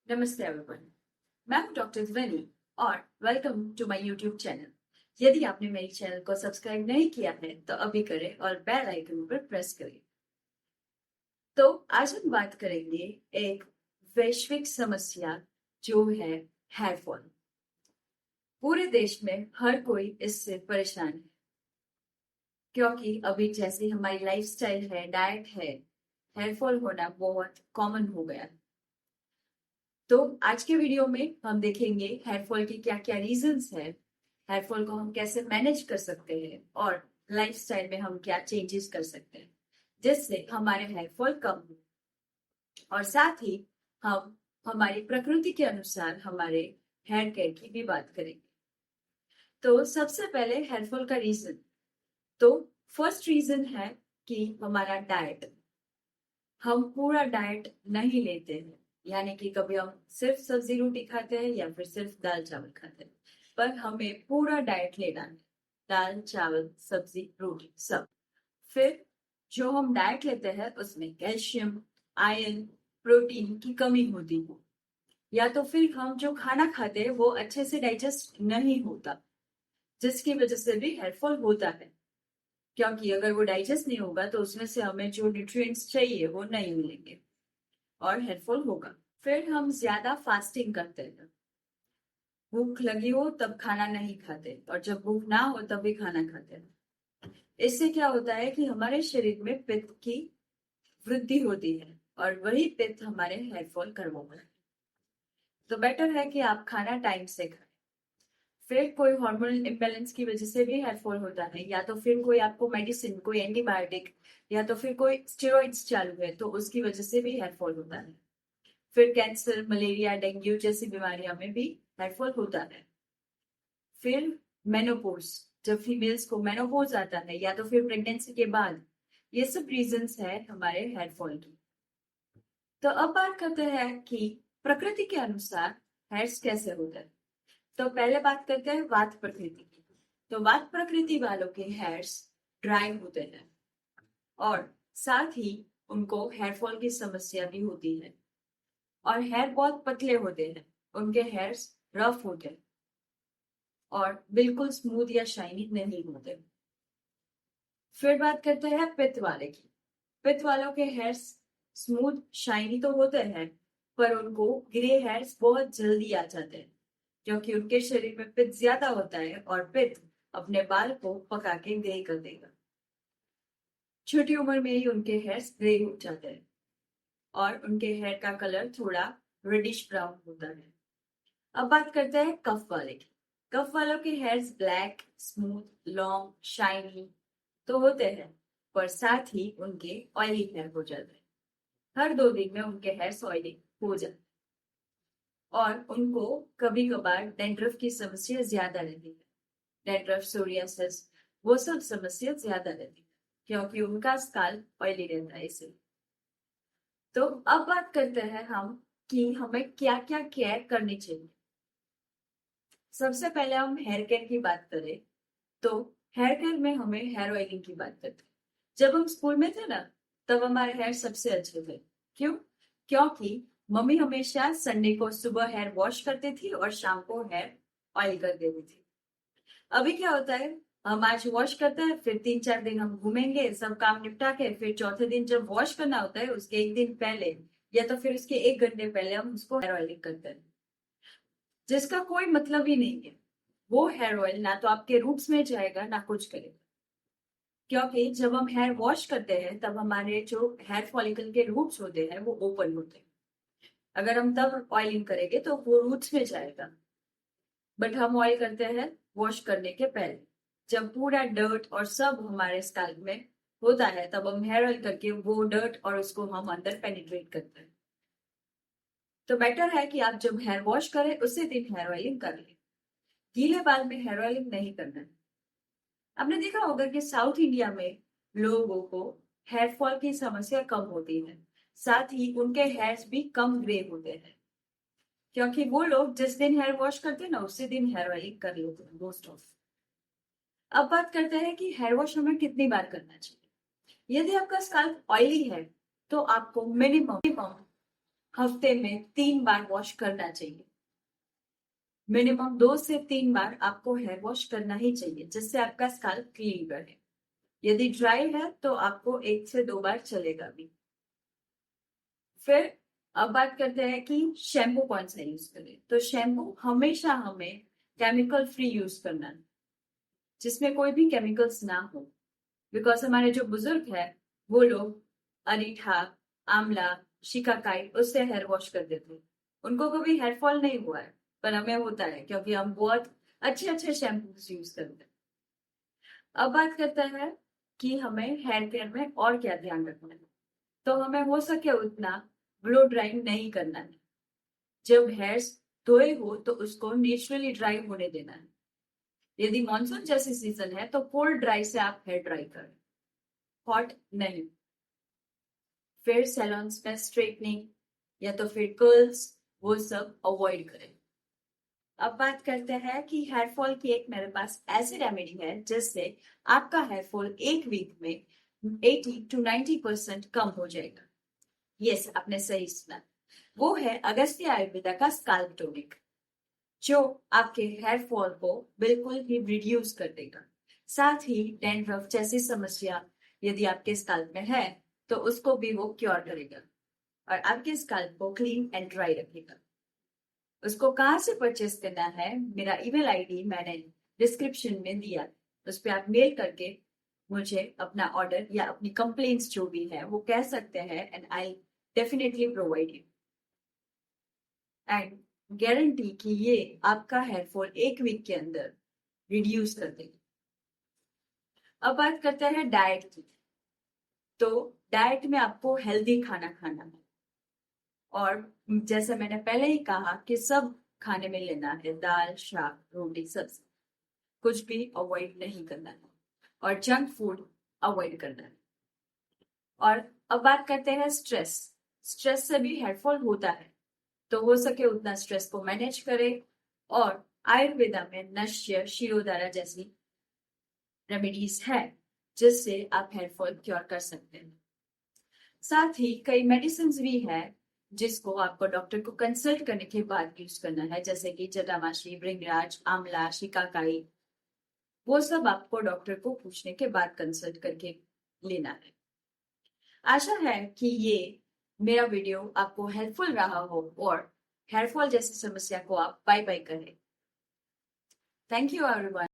नमस्ते एवरीवन। मैं हूं डॉक्टर ध्वनि और welcome to my YouTube channel. यदि आपने मेरे चैनल को सब्सक्राइब नहीं किया है तो अभी करें और बेल आइकन पर प्रेस करें। तो आज हम बात करेंगे एक वैश्विक समस्या जो है हेयर फॉल। पूरे देश में हर कोई इससे परेशान है क्योंकि अभी जैसी हमारी लाइफस्टाइल है, डाइट है, हेयर फॉल होना बहुत कॉमन हो गया है। तो आज के वीडियो में हम देखेंगे हेयर फॉल की क्या क्या रीजंस है, हेयर फॉल को हम कैसे मैनेज कर सकते हैं और लाइफस्टाइल में हम क्या चेंजेस कर सकते हैं जिससे हमारे हेयर फॉल कम हो। और साथ ही हम हमारी प्रकृति के अनुसार हमारे हेयर केयर की भी बात करेंगे। तो सबसे पहले हेयर फॉल का रीजन, तो फर्स्ट रीजन है कि हमारा डाइट। हम पूरा डाइट नहीं लेते हैं, यानी कि कभी हम सिर्फ सब्जी रोटी खाते हैं या फिर सिर्फ दाल चावल खाते हैं, पर हमें पूरा डाइट लेना है। दाल चावल सब्जी रोटी सब। फिर जो हम डाइट लेते हैं उसमें कैल्शियम, आयरन, प्रोटीन की कमी होती है, या तो फिर हम जो खाना खाते हैं वो अच्छे से डाइजेस्ट नहीं होता, जिसकी वजह से भी हेयर फॉल होता है। क्योंकि अगर वो डाइजेस्ट नहीं होगा तो उसमें से हमें जो न्यूट्रिएंट्स चाहिए वो नहीं मिलेंगे और हेयर फॉल होगा। फिर हम ज्यादा फास्टिंग करते हैं, भूख लगी हो तब खाना नहीं खाते और जब भूख ना हो तब भी खाना खाते हैं। इससे क्या होता है कि हमारे शरीर में पित्त की वृद्धि होती है और वही पित्त हमारे हेयर फॉल करवाता है। तो बेटर है कि आप खाना टाइम से खाएं। फिर कोई हार्मोनल इम्बैलेंस की वजह से भी हेयर फॉल होता है, या तो फिर कोई आपको मेडिसिन, कोई एंटीबायोटिक या तो फिर कोई स्टेरॉइड्स चालू है तो उसकी वजह से भी हेयर फॉल होता है। फिर कैंसर, मलेरिया, डेंगू जैसी बीमारियों में भी हेयर फॉल होता है। फिर मेनोपॉज, जब फीमेल्स को मेनोपॉज आता है या तो फिर प्रेगनेंसी के बाद, ये सब रीजंस है हमारे हेयर फॉल की। तो अब बात करते हैं कि प्रकृति के अनुसार हेयर्स कैसे होते हैं। तो पहले बात करते हैं वात प्रकृति की। तो वात प्रकृति वालों के हेयर्स ड्राई होते हैं और साथ ही उनको हेयर फॉल की समस्या भी होती है और हेयर बहुत पतले होते हैं, उनके हेयर्स रफ होते हैं और बिल्कुल स्मूथ या शाइनी नहीं होते। फिर बात करते हैं पित्त वाले की। पित्त वालों के हेयर्स स्मूथ शाइनी तो होते हैं, पर उनको ग्रे हेयर्स बहुत जल्दी आ जाते हैं क्योंकि उनके शरीर में पित्त ज्यादा होता है और पित्त अपने बाल को पका के ग्रे कर देगा। छोटी उम्र में ही उनके हेयर्स ग्रे हो जाते हैं और उनके हेयर का कलर थोड़ा रेडिश ब्राउन होता है। अब बात करते हैं कफ वाले की। कफ वालों के hairs black, smooth, long, shiny तो होते हैं, पर साथ ही उनके ऑयली हेयर हो जाते हैं। हर 2 दिन में उनके हेयर्स ऑयली हो जाते हैं और उनको कभी कभार डैंड्रफ की समस्या ज्यादा रहती है। डैंड्रफ, सोरियासिस, वो सब समस्या ज्यादा रहती है क्योंकि उनका स्काल्प ऑयली रहता है इसलिए। तो अब बात करते हैं हम कि हमें क्या क्या केयर करनी चाहिए। सबसे पहले हम हेयर केयर की बात करें तो हेयर केयर में हमें हेयर ऑयलिंग की बात करते हैं। जब हम स्कूल में थे ना, तब हमारे हेयर सबसे अच्छे थे। क्यों? क्योंकि मम्मी हमेशा संडे को सुबह हेयर वॉश करती थी और शाम को हेयर ऑयल कर देती थी। अभी क्या होता है, हम आज वॉश करते हैं, फिर 3-4 दिन हम घूमेंगे सब काम निपटा के, फिर चौथे दिन जब वॉश करना होता है उसके एक दिन पहले या तो फिर उसके 1 घंटे पहले हम उसको हेयर ऑयलिंग करते हैं, जिसका कोई मतलब ही नहीं है। वो हेयर ऑयल ना तो आपके रूट्स में जाएगा ना कुछ करेगा, क्योंकि जब हम हेयर वॉश करते हैं तब हमारे जो हेयर फॉलिकल के रूट्स होते हैं वो ओपन होते हैं। अगर हम तब ऑयलिंग करेंगे तो वो रूट्स में जाएगा, बट हम ऑयल करते हैं वॉश करने के पहले। जब पूरा डर्ट और सब हमारे स्कैल्प में होता है तब हम हेयर ऑयल करके वो डर्ट और उसको हम अंदर पेनिट्रेट करते हैं। तो बेटर है कि आप जब हेयर वॉश करें उसी दिन हेयर ऑयलिंग कर लें। गीले बाल में हेयर ऑयलिंग नहीं करना है। आपने देखा होगा कि साउथ इंडिया में लोगों को हेयर फॉल की समस्या कम होती है, साथ ही उनके हेयर्स भी कम ग्रे होते हैं क्योंकि वो लोग जिस दिन हेयर वॉश करते हैं ना उसी दिन हेयर ऑयलिंग कर लेते हैं मोस्ट ऑफ। अब बात करते हैं कि हेयर वॉश हमें कितनी बार करना चाहिए। यदि आपका स्कैल्प ऑयली है तो आपको मिनिमम हफ्ते में 3 बार वॉश करना चाहिए। मिनिमम 2 से 3 बार आपको हेयर वॉश करना ही चाहिए, जिससे आपका स्कैल्प क्लीन रहे। यदि ड्राई है तो आपको 1 से 2 बार चलेगा भी। फिर अब बात करते हैं कि शैम्पू कौन सा यूज करें। तो शैम्पू हमेशा हमें केमिकल फ्री यूज करना है, जिसमें कोई भी केमिकल्स ना हो। बिकॉज हमारे जो बुजुर्ग है वो लोग अरीठा, आंवला, शिकाकाई उससे हेयर वॉश करते थे। उनको कभी हेयर फॉल नहीं हुआ है, पर हमें होता है क्योंकि हम बहुत अच्छे अच्छे शैम्पूज यूज करते हैं। अब बात करते हैं कि हमें हेयर केयर में और क्या ध्यान रखना है। तो हमें हो सके उतना ब्लो ड्राइंग नहीं करना है। जब हेयर्स धोए हो तो उसको नेचुरली ड्राई होने देना है। यदि मानसून जैसी सीजन है तो कोल्ड ड्राई से आप हेयर ड्राई करें, हॉट नहीं। फिर सैलून्स में स्ट्रेटनिंग या तो फिर कर्ल्स, वो सब अवॉइड करें। अब बात करते हैं कि हेयर फॉल की एक मेरे पास ऐसी रेमेडी है जिससे आपका हेयर फॉल एक वीक में 80 to 90% कम हो जाएगा। यस, आपने सही सुना। वो है अगस्त्य आयुर्वेदा का स्काल्प टॉनिक, जो आपके हेयर फॉल को बिल्कुल ही रिड्यूस कर देगा। साथ ही डैंड्रफ जैसी समस्या यदि आपके स्काल्प में है तो उसको भी वो क्योर करेगा और आपके स्काल्प को क्लीन एंड ड्राई रखेगा। उसको कहाँ से परचेस करना है, मेरा ईमेल आईडी मैंने डिस्क्रिप्शन में दिया। उस पर आप मेल करके मुझे अपना ऑर्डर या अपनी कंप्लेंट्स जो भी है वो कह सकते हैं, and I definitely provide you and guarantee कि ये आपका हेयर फॉल एक वीक के अंदर रिड्यूस कर देगी। अब बात करते हैं डाइट की। तो डाइट में आपको हेल्दी खाना खाना है, और जैसे मैंने पहले ही कहा कि सब खाने में लेना है, दाल, शाक, रोटी, सब्जी, कुछ भी अवॉइड नहीं करना है, और जंक फूड अवॉइड करना है। और अब बात करते हैं स्ट्रेस। स्ट्रेस से भी हेयर फॉल होता है, तो हो सके उतना स्ट्रेस को मैनेज करें। और आयुर्वेदा में नश्य शिरोधारा जैसी रेमेडीज है जिससे आप हेयर फॉल क्योर कर सकते हैं। साथ ही कई मेडिसिन भी है जिसको आपको डॉक्टर को कंसल्ट करने के बाद यूज करना है, जैसे कि जटामाशी, भृंगराज, आंवला, शिकाकाई। वो सब आपको डॉक्टर को पूछने के बाद कंसल्ट करके लेना है। आशा है कि ये मेरा वीडियो आपको हेल्पफुल रहा हो और हेयर फॉल जैसी समस्या को आप बाय बाय करें। Thank you everyone.